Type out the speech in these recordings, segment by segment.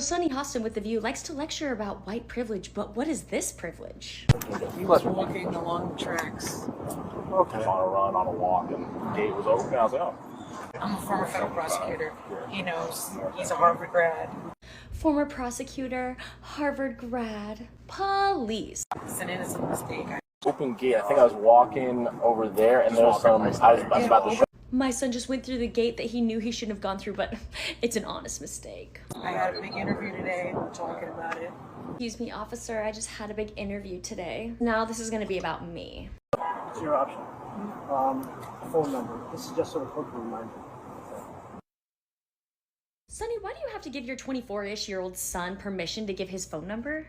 Sunny Hostin with The View likes to lecture about white privilege, but what is this privilege? He was walking along the tracks. Okay. On a run, on a walk, and the gate was open. I was like, oh. I'm a former federal prosecutor. He knows. He's a Harvard grad. Former prosecutor, Harvard grad, police. It's an innocent mistake. Open gate. I think I was walking over there, and there was some. I was about to show. My son just went through the gate that he knew he shouldn't have gone through, but it's an honest mistake. I had a big interview today. We're talking about it. Excuse me, officer. I just had a big interview today. Now this is going to be about me. It's your option. Phone number. This is just sort of quick reminder. Sunny, why do you have to give your 24-ish-year-old son permission to give his phone number?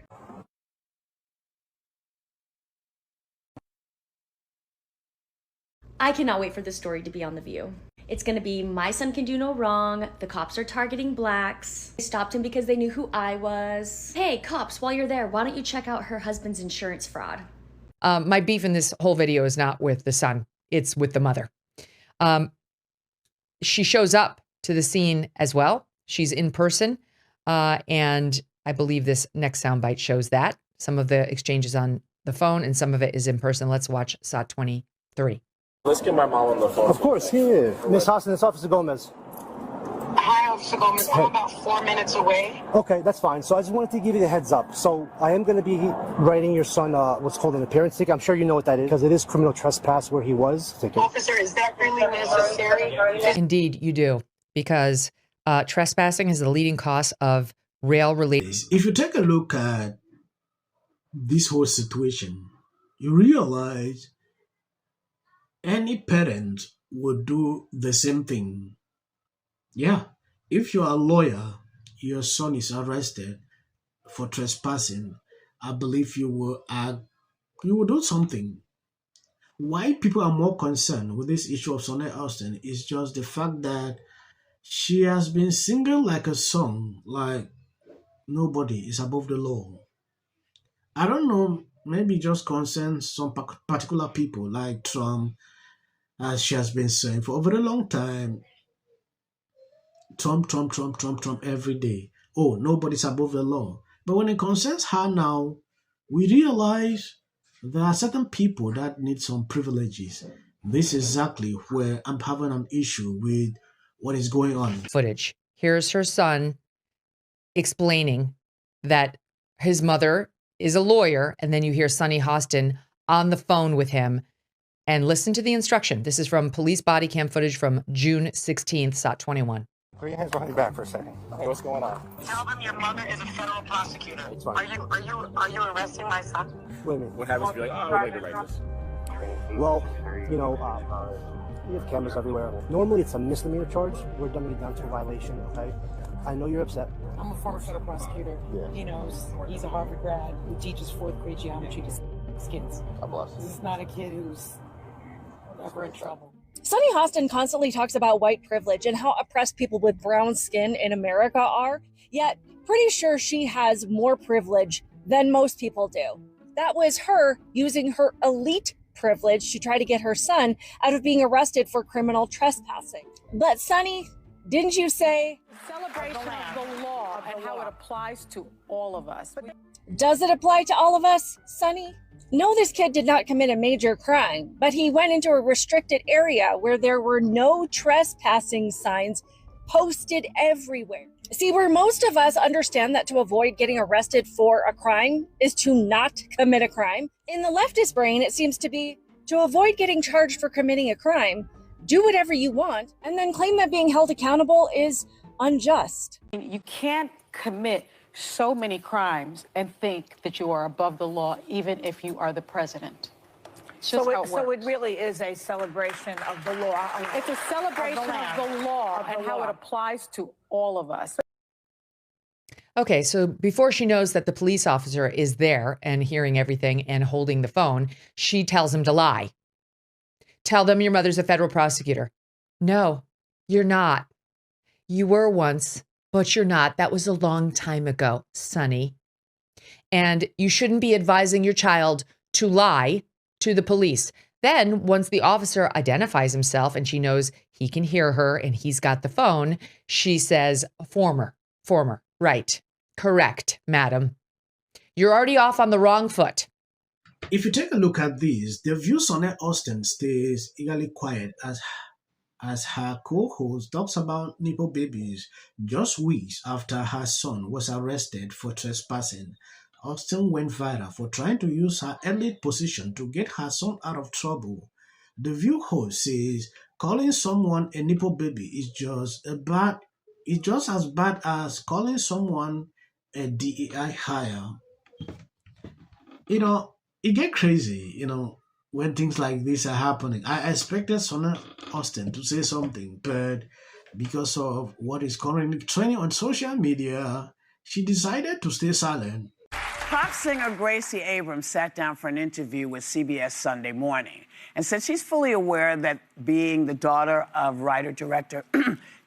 I cannot wait for this story to be on The View. It's gonna be, my son can do no wrong, the cops are targeting blacks, they stopped him because they knew who I was. Hey, cops, while you're there, why don't you check out her husband's insurance fraud? My beef in this whole video is not with the son, it's with the mother. She shows up to the scene as well. She's in person, and I believe this next soundbite shows that. Some of the exchanges on the phone and some of it is in person. Let's watch SOT 23. Let's get my mom on the phone. Of course, here. Miss Hostin, it's Officer Gomez. Hi, Officer Gomez. I'm about 4 minutes away. Okay, that's fine. So I just wanted to give you the heads up. So I am going to be writing your son what's called an appearance ticket. I'm sure you know what that is because it is criminal trespass where he was. Officer, is that really necessary? Indeed, you do, because trespassing is the leading cause of rail-related. If you take a look at this whole situation, you realize any parent would do the same thing. Yeah, if you are a lawyer, your son is arrested for trespassing, I believe you will do something. Why people are more concerned with this issue of Sunny Hostin is just the fact that she has been singing like a song, like nobody is above the law. I don't know, maybe just concerns some particular people like Trump, as she has been saying for a very long time. Trump every day. Oh, nobody's above the law. But when it concerns her now, we realize there are certain people that need some privileges. This is exactly where I'm having an issue with what is going on. Footage. Here's her son explaining that his mother is a lawyer, and then you hear Sunny Hostin on the phone with him. And listen to the instruction. This is from police body cam footage from June 16th, SOT 21. Put your hands behind your back for a second. Hey, what's going on? Tell them your mother is a federal prosecutor. Are you arresting my son? Wait a minute. What happens if you're like, oh, I need to write this? Well, you know, we have cameras everywhere. Normally it's a misdemeanor charge. We're dumbing it down to a violation, okay? I know you're upset. I'm a former federal prosecutor. Yeah. He knows. He's a Harvard grad who teaches fourth grade geometry to his kids. God bless. This is not a kid who's ever in trouble. Sunny Hostin constantly talks about white privilege and how oppressed people with brown skin in America are, yet pretty sure she has more privilege than most people do. That was her using her elite privilege to try to get her son out of being arrested for criminal trespassing. But Sunny, didn't you say Celebration of the law and how it applies to all of us. does it apply to all of us, Sunny? No, this kid did not commit a major crime, but he went into a restricted area where there were no trespassing signs posted everywhere. See, where most of us understand that to avoid getting arrested for a crime is to not commit a crime, in the leftist brain, it seems to be to avoid getting charged for committing a crime, do whatever you want, and then claim that being held accountable is unjust. You can't commit so many crimes and think that you are above the law, even if you are the president. So it really is a celebration of the law. It's a celebration of the law and how it applies to all of us. Okay, so before she knows that the police officer is there and hearing everything and holding the phone, she tells him to lie. Tell them your mother's a federal prosecutor. No, you're not. You were once, but you're not. That was a long time ago, Sunny. And you shouldn't be advising your child to lie to the police. Then once the officer identifies himself and she knows he can hear her and he's got the phone, she says, former, right. correct, madam. You're already off on the wrong foot. If you take a look at these, the view Sunny Hostin stays eagerly quiet as her co-host talks about nepo babies just weeks after her son was arrested for trespassing. Hostin went viral for trying to use her elite position to get her son out of trouble. The View host says calling someone a nepo baby is just as bad as calling someone a DEI hire. It get crazy, when things like this are happening. I expected Sunny Hostin to say something, but because of what is currently trending on social media, she decided to stay silent. Pop singer Gracie Abrams sat down for an interview with CBS Sunday Morning and said she's fully aware that being the daughter of writer-director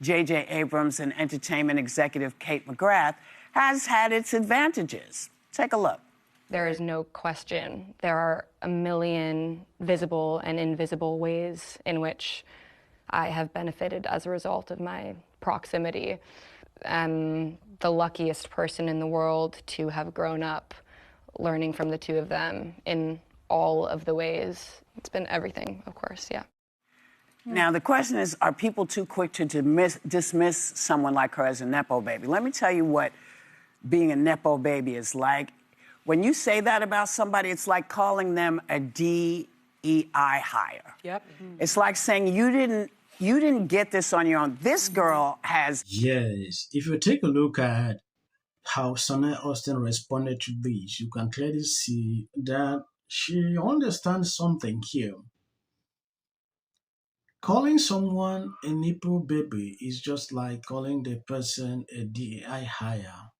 J.J. Abrams and entertainment executive Kate McGrath has had its advantages. Take a look. There is no question. There are a million visible and invisible ways in which I have benefited as a result of my proximity. I'm the luckiest person in the world to have grown up learning from the two of them in all of the ways. It's been everything, of course, yeah. Now, the question is, are people too quick to dismiss someone like her as a nepo baby? Let me tell you what being a nepo baby is like. When you say that about somebody, it's like calling them a DEI hire. Yep. It's like saying you didn't get this on your own. This girl has... Yes, if you take a look at how Sunny Hostin responded to this, you can clearly see that she understands something here. Calling someone a nepo baby is just like calling the person a DEI hire.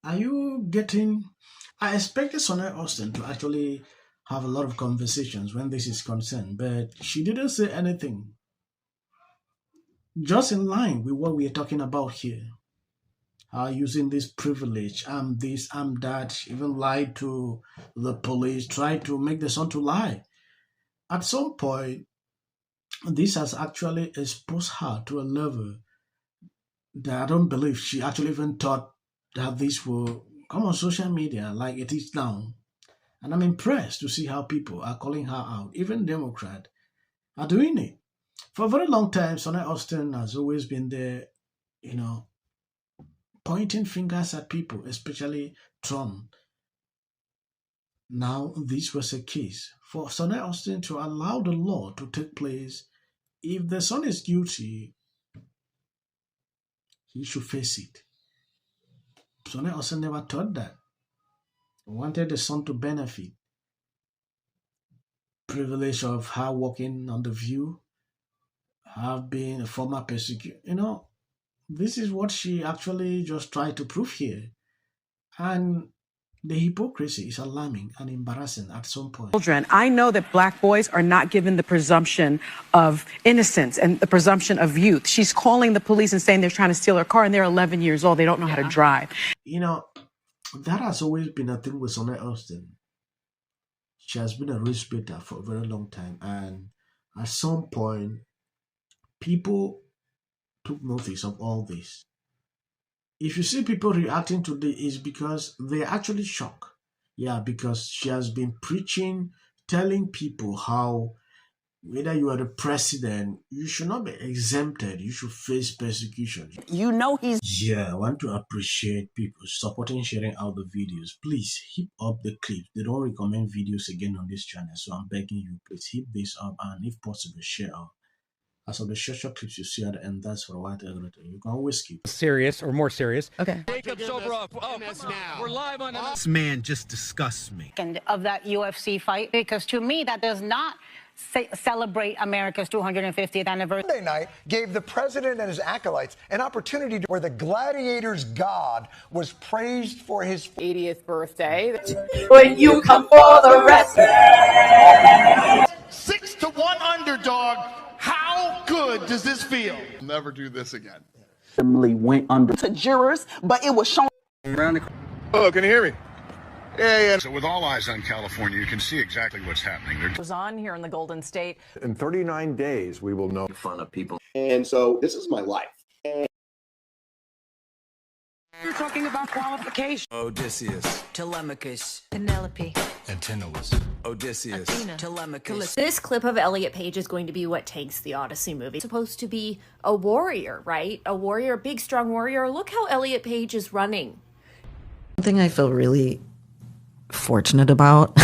Are you getting... I expected Sunny Hostin to actually have a lot of conversations when this is concerned, but she didn't say anything. Just in line with what we are talking about here. Using this privilege, I'm this, I'm that, even lied to the police, tried to make the son to lie. At some point, this has actually exposed her to a level that I don't believe she actually even thought that this will come on social media like it is now. And I'm impressed to see how people are calling her out. Even Democrats are doing it. For a very long time, Sunny Hostin has always been there, pointing fingers at people, especially Trump. Now, this was a case for Sunny Hostin to allow the law to take place. If the son is guilty, he should face it. Sunny Hostin never thought that. He wanted the son to benefit. Privilege of her working on The View, have been a former persecutor. This is what she actually just tried to prove here. And the hypocrisy is alarming and embarrassing at some point. Children, I know that black boys are not given the presumption of innocence and the presumption of youth. She's calling the police and saying they're trying to steal her car and they're 11 years old. They don't know how to drive. That has always been a thing with Sunny Hostin. She has been a risk taker for a very long time. And at some point, people took notice of all this. If you see people reacting to this, it's because they're actually shocked. Yeah, because she has been preaching, telling people how whether you are the president, you should not be exempted. You should face persecution. Yeah, I want to appreciate people supporting, sharing out the videos. Please hit up the clips. They don't recommend videos again on this channel, so I'm begging you, please hit this up and if possible, share out. As of the short clips you see at the end, that's for a white algorithm. You can always skip. Serious or more serious. Okay. Jacob sober up. We're live on this man just disgusts me. Of that UFC fight, because to me that does not celebrate America's 250th anniversary. Monday night gave the president and his acolytes an opportunity where the gladiator's god was praised for his 80th birthday. When you come for the rest. 6-1 underdog. How good does this feel? Never do this again. Went under to jurors, but it was shown. Oh, can you hear me? Yeah. So with all eyes on California, you can see exactly what's happening. It was on here in the Golden State. In 39 days, we will know. Fun of people. And so this is my life. You're talking about qualification. Odysseus, Telemachus, Penelope, Antinous, Odysseus, Telemachus. This clip of Elliot Page is going to be what takes the Odyssey movie. It's supposed to be a warrior, right? A warrior, a big, strong warrior. Look how Elliot Page is running. Something I feel really fortunate about